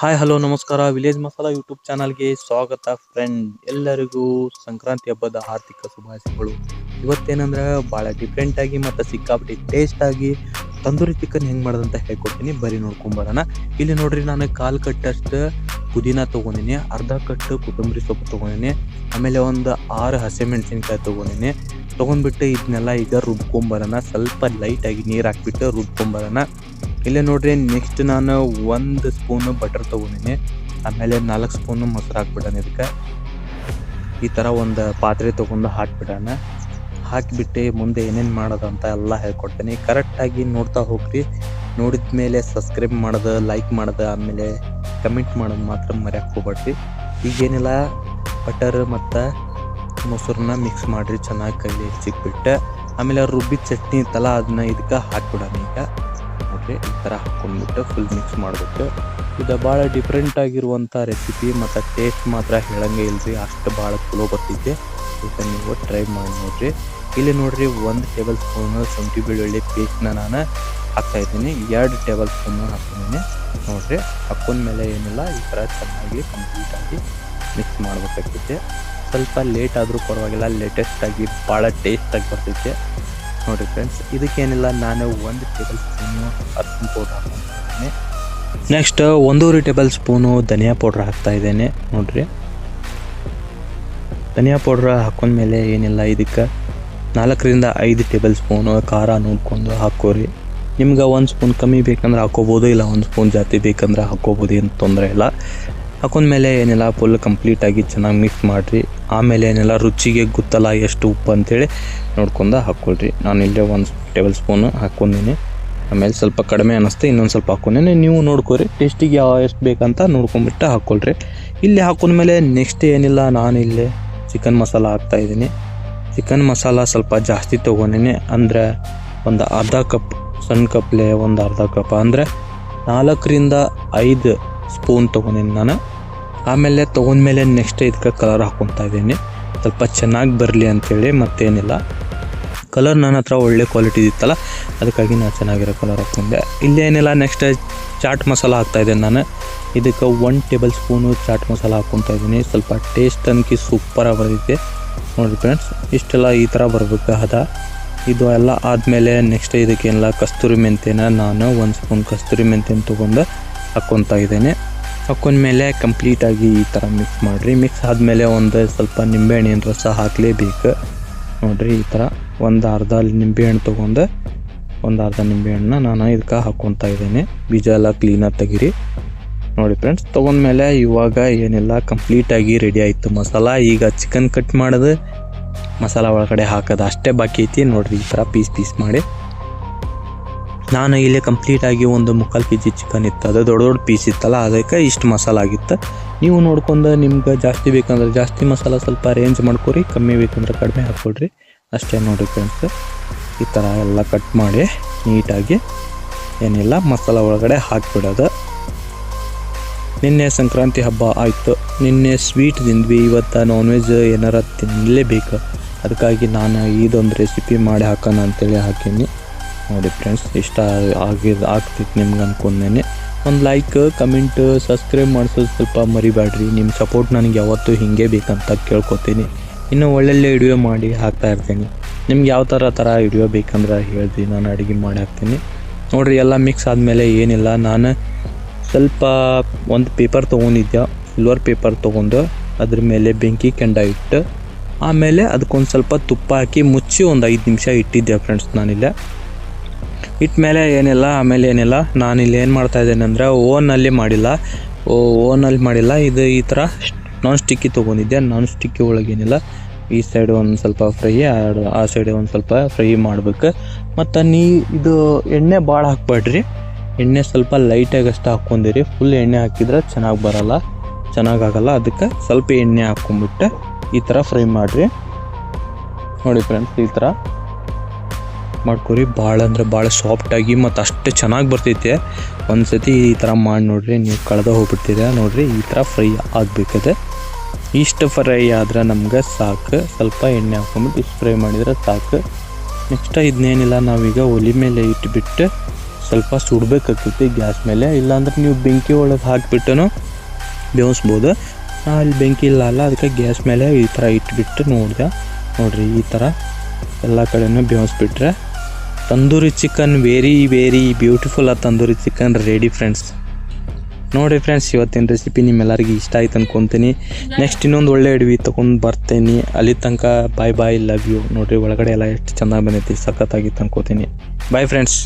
Hi hello ನಮಸ್ಕಾರ village masala YouTube ಚಾನಲ್ಗೆ ಸ್ವಾಗತ ಫ್ರೆಂಡ್. ಎಲ್ಲರಿಗೂ ಸಂಕ್ರಾಂತಿ ಹಬ್ಬದ ಆರ್ಥಿಕ ಶುಭಾಶಯಗಳು. ಇವತ್ತೇನಂದ್ರೆ ಭಾಳ ಡಿಫ್ರೆಂಟ್ ಆಗಿ ಮತ್ತು ಸಿಕ್ಕಾಪಟ್ಟೆ ಟೇಸ್ಟ್ ಆಗಿ ತಂದೂರಿ ಚಿಕನ್ ಹೆಂಗೆ ಮಾಡೋದಂತ ಹೇಳ್ಕೊಡ್ತೀನಿ, ಬರೀ ನೋಡ್ಕೊಂಬರೋಣ. ಇಲ್ಲಿ ನೋಡ್ರಿ, ನಾನು ಕಾಲು ಕಟ್ಟಷ್ಟು ಪುದೀನ ತೊಗೊಂಡಿನಿ, ಅರ್ಧ ಕಟ್ಟು ಕೊತ್ತಂಬರಿ ಸೊಪ್ಪು ತೊಗೊಂಡಿನಿ, ಆಮೇಲೆ ಒಂದು 6 ಹಸಿಮೆಣಸಿನ್ಕಾಯಿ ತೊಗೊಂಡಿನಿ. ತೊಗೊಂಡ್ಬಿಟ್ಟು ಇದನ್ನೆಲ್ಲ ಈಗ ರುಬ್ಕೊಂಬರೋಣ. ಸ್ವಲ್ಪ ಲೈಟಾಗಿ ನೀರು ಹಾಕ್ಬಿಟ್ಟು ರುಬ್ಕೊಂಬರೋಣ. ಇಲ್ಲೇ ನೋಡ್ರಿ, ನೆಕ್ಸ್ಟ್ ನಾನು 1 ಸ್ಪೂನು ಬಟರ್ ತೊಗೊಂಡಿನಿ, ಆಮೇಲೆ 4 ಸ್ಪೂನು ಮೊಸರು ಹಾಕ್ಬಿಡೋಣ. ಇದಕ್ಕೆ ಈ ಥರ ಒಂದು ಪಾತ್ರೆ ತೊಗೊಂಡು ಹಾಕ್ಬಿಡೋಣ. ಹಾಕಿಬಿಟ್ಟು ಮುಂದೆ ಏನೇನು ಮಾಡೋದು ಅಂತ ಎಲ್ಲ ಹೇಳ್ಕೊಡ್ತೀನಿ. ಕರೆಕ್ಟಾಗಿ ನೋಡ್ತಾ ಹೋಗ್ರಿ. ನೋಡಿದ ಮೇಲೆ ಸಬ್ಸ್ಕ್ರೈಬ್ ಮಾಡೋದು, ಲೈಕ್ ಮಾಡೋದು, ಆಮೇಲೆ ಕಮೆಂಟ್ ಮಾಡೋದು ಮಾತ್ರ ಮರ್ಯಾಕೆ ಹೋಗ್ಬೇಡ್ರಿ. ಈಗೇನಿಲ್ಲ, ಬಟರ್ ಮತ್ತು ಮೊಸರನ್ನ ಮಿಕ್ಸ್ ಮಾಡಿರಿ ಚೆನ್ನಾಗಿ ಕೈಲಿ ಸಿಕ್ಬಿಟ್ಟು. ಆಮೇಲೆ ರುಬ್ಬಿದ ಚಟ್ನಿ ಇತ್ತಲ್ಲ, ಅದನ್ನ ಇದಕ್ಕೆ ಹಾಕ್ಬಿಡೋಣ. ಈಗ ನೋಡ್ರಿ, ಈ ಥರ ಹಾಕ್ಕೊಂಡ್ಬಿಟ್ಟು ಫುಲ್ ಮಿಕ್ಸ್ ಮಾಡಬೇಕು. ಇದು ಭಾಳ ಡಿಫ್ರೆಂಟ್ ಆಗಿರುವಂಥ ರೆಸಿಪಿ ಮತ್ತು ಟೇಸ್ಟ್ ಮಾತ್ರ ಹೇಳಂಗೆ ಇಲ್ರಿ, ಅಷ್ಟು ಭಾಳ ಚಲೋ ಬರ್ತೈತೆ. ಇದನ್ನು ನೀವು ಟ್ರೈ ಮಾಡಿ ನೋಡಿರಿ. ಇಲ್ಲಿ ನೋಡಿರಿ, 1 ಟೇಬಲ್ ಸ್ಪೂನು ಶುಂಠಿ ಬೆಳ್ಳುಳ್ಳಿ ಪೇಸ್ಟ್ನ ನಾನು ಹಾಕ್ತಾಯಿದ್ದೀನಿ. 2 ಟೇಬಲ್ ಸ್ಪೂನು ಹಾಕ್ಕೊಂಡಿದ್ದೀನಿ. ನೋಡಿರಿ, ಹಾಕ್ಕೊಂಡ್ಮೇಲೆ ಏನಿಲ್ಲ, ಈ ಥರ ಚೆನ್ನಾಗಿ ಕಂಪ್ಲೀಟಾಗಿ ಮಿಕ್ಸ್ ಮಾಡಬೇಕಾಗ್ತೈತೆ. ಸ್ವಲ್ಪ ಲೇಟ್ ಆದರೂ ಪರವಾಗಿಲ್ಲ, ಲೇಟೆಸ್ಟಾಗಿ ಭಾಳ ಟೇಸ್ಟಾಗಿ ಬರ್ತೈತೆ. ನೋಡಿರಿ ಫ್ರೆಂಡ್ಸ್, ಇದಕ್ಕೇನಿಲ್ಲ, ನಾನು 1 ಟೇಬಲ್ ಸ್ಪೂನು ಅರಿಶಿನ ಪೌಡ್ರ್ ಹಾಕ್ತಾಯಿದ್ದೀನಿ. ನೆಕ್ಸ್ಟ್ 1.5 ಟೇಬಲ್ ಸ್ಪೂನು ಧನಿಯಾ ಪೌಡ್ರ್ ಹಾಕ್ತಾಯಿದ್ದೇನೆ. ನೋಡಿರಿ, ಧನಿಯಾ ಪೌಡ್ರ್ ಹಾಕೊಂಡ್ಮೇಲೆ ಏನಿಲ್ಲ, ಇದಕ್ಕೆ 4ರಿಂದ 5 ಟೇಬಲ್ ಸ್ಪೂನು ಖಾರ ನೋಡ್ಕೊಂಡು ಹಾಕೋರಿ. ನಿಮ್ಗೆ 1 ಸ್ಪೂನ್ ಕಮ್ಮಿ ಬೇಕಂದ್ರೆ ಹಾಕೋಬೋದು, ಇಲ್ಲ 1 ಸ್ಪೂನ್ ಜಾಸ್ತಿ ಬೇಕಂದ್ರೆ ಹಾಕೋಬೋದು, ಏನು ತೊಂದರೆ ಇಲ್ಲ. ಹಾಕೊಂಡ್ಮೇಲೆ ಏನಿಲ್ಲ, ಫುಲ್ ಕಂಪ್ಲೀಟಾಗಿ ಚೆನ್ನಾಗಿ ಮಿಕ್ಸ್ ಮಾಡಿರಿ. ಆಮೇಲೆ ಏನಿಲ್ಲ, ರುಚಿಗೆ ಗೊತ್ತಲ್ಲ ಎಷ್ಟು ಉಪ್ಪು ಅಂತೇಳಿ ನೋಡ್ಕೊಂಡು ಹಾಕ್ಕೊಳ್ರಿ. ನಾನು ಇಲ್ಲೇ 1 ಟೇಬಲ್ ಸ್ಪೂನು ಹಾಕ್ಕೊಂಡಿನಿ. ಆಮೇಲೆ ಸ್ವಲ್ಪ ಕಡಿಮೆ ಅನ್ನಿಸ್ತು, ಇನ್ನೊಂದು ಸ್ವಲ್ಪ ಹಾಕ್ಕೊಂಡಿನಿ. ನೀವು ನೋಡ್ಕೊರಿ, ಟೇಸ್ಟಿಗೆ ಎಷ್ಟು ಬೇಕಂತ ನೋಡ್ಕೊಂಬಿಟ್ಟು ಹಾಕ್ಕೊಳ್ರಿ. ಇಲ್ಲಿ ಹಾಕೊಂಡ್ಮೇಲೆ ನೆಕ್ಸ್ಟ್ ಏನಿಲ್ಲ, ನಾನು ಇಲ್ಲೇ ಚಿಕನ್ ಮಸಾಲ ಹಾಕ್ತಾಯಿದ್ದೀನಿ. ಚಿಕನ್ ಮಸಾಲ ಸ್ವಲ್ಪ ಜಾಸ್ತಿ ತೊಗೊಂಡಿನಿ, ಅಂದರೆ ಒಂದು ಅರ್ಧ ಕಪ್, ಸಣ್ಣ ಕಪ್ಲೆ ಒಂದು ಅರ್ಧ ಕಪ್, ಅಂದರೆ 4ರಿಂದ 5 ಸ್ಪೂನ್ ತೊಗೊಂಡಿನಿ ನಾನು. ಆಮೇಲೆ ತೊಗೊಂಡ್ಮೇಲೆ ನೆಕ್ಸ್ಟ್ ಇದಕ್ಕೆ ಕಲರ್ ಹಾಕ್ಕೊತಾ ಇದ್ದೀನಿ, ಸ್ವಲ್ಪ ಚೆನ್ನಾಗಿ ಬರಲಿ ಅಂಥೇಳಿ. ಮತ್ತೇನಿಲ್ಲ, ಕಲರ್ ನನ್ನ ಹತ್ರ ಒಳ್ಳೆ ಕ್ವಾಲಿಟಿ ಇತ್ತಲ್ಲ, ಅದಕ್ಕಾಗಿ ನಾನು ಚೆನ್ನಾಗಿರೋ ಕಲರ್ ಹಾಕ್ಕೊಂಡೆ. ಇಲ್ಲೇನಿಲ್ಲ, ನೆಕ್ಸ್ಟ್ ಚಾಟ್ ಮಸಾಲ ಹಾಕ್ತಾಯಿದ್ದೇನೆ ನಾನು. ಇದಕ್ಕೆ 1 ಟೇಬಲ್ ಸ್ಪೂನು ಚಾಟ್ ಮಸಾಲ ಹಾಕ್ಕೊತಾ ಇದ್ದೀನಿ. ಸ್ವಲ್ಪ ಟೇಸ್ಟ್ ಅನ್ಕಿ ಸೂಪರಾಗಿ ಬರ್ತೈತೆ. ನೋಡಿ ಫ್ರೆಂಡ್ಸ್, ಇಷ್ಟೆಲ್ಲ ಈ ಥರ ಬರಬೇಕು ಹದ. ಇದು ಎಲ್ಲ ಆದಮೇಲೆ ನೆಕ್ಸ್ಟ್ ಇದಕ್ಕೇನಿಲ್ಲ, ಕಸ್ತೂರಿ ಮೆಂತ್ಯನ ನಾನು 1 ಸ್ಪೂನ್ ಕಸ್ತೂರಿ ಮೆಂತ್ಯನ ತೊಗೊಂಡು ಹಾಕ್ಕೊತಾ ಇದ್ದೇನೆ. ಹಾಕ್ಕೊಂಡ್ಮೇಲೆ ಕಂಪ್ಲೀಟಾಗಿ ಈ ಥರ ಮಿಕ್ಸ್ ಮಾಡಿರಿ. ಮಿಕ್ಸ್ ಆದಮೇಲೆ ಒಂದು ಸ್ವಲ್ಪ ನಿಂಬೆಹಣ್ಣಿನ ರಸ ಹಾಕಲೇಬೇಕು. ನೋಡಿರಿ, ಈ ಥರ ಒಂದು ಅರ್ಧ ನಿಂಬೆಹಣ್ಣು ತೊಗೊಂಡು, ಒಂದು ಅರ್ಧ ನಿಂಬೆಹಣ್ಣನ್ನ ನಾನು ಇದಕ್ಕೆ ಹಾಕ್ಕೊತಾ ಇದ್ದೇನೆ. ಬೀಜ ಎಲ್ಲ ಕ್ಲೀನಾಗಿ ತೆಗೀರಿ. ನೋಡಿ ಫ್ರೆಂಡ್ಸ್, ತೊಗೊಂಡ್ಮೇಲೆ ಇವಾಗ ಏನಿಲ್ಲ, ಕಂಪ್ಲೀಟಾಗಿ ರೆಡಿ ಆಯಿತು ಮಸಾಲ. ಈಗ ಚಿಕನ್ ಕಟ್ ಮಾಡೋದು, ಮಸಾಲ ಒಳಗಡೆ ಹಾಕೋದು ಅಷ್ಟೇ ಬಾಕಿ ಐತಿ. ನೋಡಿರಿ, ಈ ಥರ ಪೀಸ್ ಮಾಡಿ. ನಾನು ಇಲ್ಲಿ ಕಂಪ್ಲೀಟಾಗಿ ಒಂದು 3/4 kg ಚಿಕನ್ ಇತ್ತು, ಅದು ದೊಡ್ಡ ಪೀಸ್ ಇತ್ತಲ್ಲ, ಅದಕ್ಕೆ ಇಷ್ಟು ಮಸಾಲ ಆಗಿತ್ತು. ನೀವು ನೋಡ್ಕೊಂಡು ನಿಮ್ಗೆ ಜಾಸ್ತಿ ಬೇಕಂದ್ರೆ ಜಾಸ್ತಿ ಮಸಾಲ ಸ್ವಲ್ಪ ಅರೇಂಜ್ ಮಾಡ್ಕೊರಿ, ಕಮ್ಮಿ ಬೇಕಂದ್ರೆ ಕಡಿಮೆ ಹಾಕ್ಕೊಳ್ರಿ ಅಷ್ಟೇ. ನೋಡಿ ಫ್ರೆಂಡ್ಸ್, ಈ ಥರ ಎಲ್ಲ ಕಟ್ ಮಾಡಿ ನೀಟಾಗಿ ಏನಿಲ್ಲ ಮಸಾಲ ಒಳಗಡೆ ಹಾಕಿಬಿಡೋದು. ನಿನ್ನೆ ಸಂಕ್ರಾಂತಿ ಹಬ್ಬ ಆಯಿತು, ನಿನ್ನೆ ಸ್ವೀಟ್ ತಿಂದ್ವಿ, ಇವತ್ತು ನಾನ್ ವೆಜ್ ಏನಾರ ತಿನ್ನಲೇಬೇಕು. ಅದಕ್ಕಾಗಿ ನಾನು ಇದೊಂದು ರೆಸಿಪಿ ಮಾಡಿ ಹಾಕೋಣ ಅಂತೇಳಿ ಹಾಕೀನಿ. ನೋಡಿ ಫ್ರೆಂಡ್ಸ್, ಇಷ್ಟ ಆಗ್ತಿತ್ತು ನಿಮ್ಗೆ ಅನ್ಕೊಂಡೇನೆ. ಒಂದು ಲೈಕ್, ಕಮೆಂಟ್, ಸಬ್ಸ್ಕ್ರೈಬ್ ಮಾಡಿಸೋದು ಸ್ವಲ್ಪ ಮರಿಬೇಡ್ರಿ. ನಿಮ್ಮ ಸಪೋರ್ಟ್ ನನಗೆ ಯಾವತ್ತೂ ಹೀಗೆ ಬೇಕಂತ ಕೇಳ್ಕೊತೀನಿ. ಇನ್ನೂ ಒಳ್ಳೊಳ್ಳೆ ವಿಡಿಯೋ ಮಾಡಿ ಹಾಕ್ತಾಯಿರ್ತೀನಿ. ನಿಮ್ಗೆ ಯಾವ ಥರ ವಿಡಿಯೋ ಬೇಕಂದ್ರೆ ಹೇಳ್ರಿ, ನಾನು ಅಡುಗೆ ಮಾಡಿ ಹಾಕ್ತೀನಿ. ನೋಡಿರಿ, ಎಲ್ಲ ಮಿಕ್ಸ್ ಆದಮೇಲೆ ಏನಿಲ್ಲ, ನಾನು ಸ್ವಲ್ಪ ಒಂದು ಪೇಪರ್ ತೊಗೊಂಡಿದ್ದೆ, ಸಿಲ್ವರ್ ಪೇಪರ್ ತೊಗೊಂಡು ಅದ್ರ ಮೇಲೆ ಬೆಂಕಿ ಕೆಂಡ ಇಟ್ಟು, ಆಮೇಲೆ ಅದಕ್ಕೊಂದು ಸ್ವಲ್ಪ ತುಪ್ಪ ಹಾಕಿ ಮುಚ್ಚಿ ಒಂದು 5 ನಿಮಿಷ ಇಟ್ಟಿದ್ದೆ ಫ್ರೆಂಡ್ಸ್. ನಾನಿಲ್ಲ ಇಟ್ಮೇಲೆ ಏನಿಲ್ಲ, ಆಮೇಲೆ ಏನಿಲ್ಲ, ನಾನಿಲ್ಲಿ ಏನು ಮಾಡ್ತಾಯಿದ್ದೇನೆ ಅಂದರೆ ಓವನಲ್ಲಿ ಮಾಡಿಲ್ಲ. ಇದು ಈ ಥರ ನಾನ್ ಸ್ಟಿಕ್ಕಿ ತೊಗೊಂಡಿದ್ದೆ. ನಾನ್ ಸ್ಟಿಕ್ಕಿ ಒಳಗೇನಿಲ್ಲ, ಈ ಸೈಡ್ ಒಂದು ಸ್ವಲ್ಪ ಫ್ರೈ, ಆ ಸೈಡ್ ಒಂದು ಸ್ವಲ್ಪ ಫ್ರೈ ಮಾಡ್ಬೇಕು. ಮತ್ತು ಇದು ಎಣ್ಣೆ ಭಾಳ ಹಾಕ್ಬೇಡ್ರಿ, ಎಣ್ಣೆ ಸ್ವಲ್ಪ ಲೈಟಾಗಿ ಅಷ್ಟು ಹಾಕ್ಕೊಂಡಿರಿ. ಫುಲ್ ಎಣ್ಣೆ ಹಾಕಿದ್ರೆ ಚೆನ್ನಾಗಾಗಲ್ಲ. ಅದಕ್ಕೆ ಸ್ವಲ್ಪ ಎಣ್ಣೆ ಹಾಕ್ಕೊಂಬಿಟ್ಟು ಈ ಥರ ಫ್ರೈ ಮಾಡಿರಿ. ನೋಡಿ ಫ್ರೆಂಡ್ಸ್, ಈ ಥರ ಮಾಡ್ಕೊರಿ. ಭಾಳ ಅಂದರೆ ಭಾಳ ಸಾಫ್ಟಾಗಿ ಮತ್ತು ಅಷ್ಟು ಚೆನ್ನಾಗಿ ಬರ್ತೈತೆ. ಒಂದು ಸತಿ ಈ ಥರ ಮಾಡಿ ನೋಡಿರಿ, ನೀವು ಕಳೆದ ಹೋಗ್ಬಿಡ್ತೀರ. ನೋಡಿರಿ, ಈ ಥರ ಫ್ರೈ ಆಗಬೇಕದೆ. ಇಷ್ಟು ಫ್ರೈ ಆದ್ರೆ ನಮ್ಗೆ ಸಾಕು. ಸ್ವಲ್ಪ ಎಣ್ಣೆ ಹಾಕ್ಕೊಂಬಿಟ್ಟು ಇಷ್ಟು ಫ್ರೈ ಮಾಡಿದರೆ ಸಾಕು. ನೆಕ್ಸ್ಟ್ ಇದನ್ನೇನಿಲ್ಲ, ನಾವೀಗ ಒಲೆ ಮೇಲೆ ಇಟ್ಬಿಟ್ಟು ಸ್ವಲ್ಪ ಸುಡಬೇಕಾಗ್ತೈತಿ ಗ್ಯಾಸ್ ಮೇಲೆ. ಇಲ್ಲಾಂದ್ರೆ ನೀವು ಬೆಂಕಿ ಒಳಗೆ ಹಾಕಿಬಿಟ್ಟು ಬೇಯಿಸ್ಬೋದು. ಅಲ್ಲಿ ಬೆಂಕಿ ಇಲ್ಲ ಅದಕ್ಕೆ ಗ್ಯಾಸ್ ಮೇಲೆ ಈ ಥರ ಇಟ್ಬಿಟ್ಟು ನೋಡಿರಿ ಈ ಥರ ಎಲ್ಲ ಕಡೆನೂ ಬೇಯಿಸ್ಬಿಟ್ರೆ tandoori chicken very beautiful tandoori chicken ready friends. ನೋಡಿ ಫ್ರೆಂಡ್ಸ್, ಇವತ್ತಿನ ರೆಸಿಪಿ ನಿಮ್ಮೆಲ್ಲರಿಗೂ ಇಷ್ಟ ಆಯ್ತು ಅನ್ಕೊತೀನಿ. ನೆಕ್ಸ್ಟ್ ಇನ್ನೊಂದು ಒಳ್ಳೆ ಅಡುಗೆ ತೊಗೊಂಡು ಬರ್ತೇನೆ. ಅಲ್ಲಿ ತನಕ ಬಾಯ್ ಲವ್ ಯು. ನೋಡಿರಿ ಒಳಗಡೆ ಎಲ್ಲ ಎಷ್ಟು ಚೆನ್ನಾಗಿ ಬಂದೈತಿ, ಸಖತ್ತಾಗಿತ್ತು ಅನ್ಕೋತೀನಿ. Bye friends.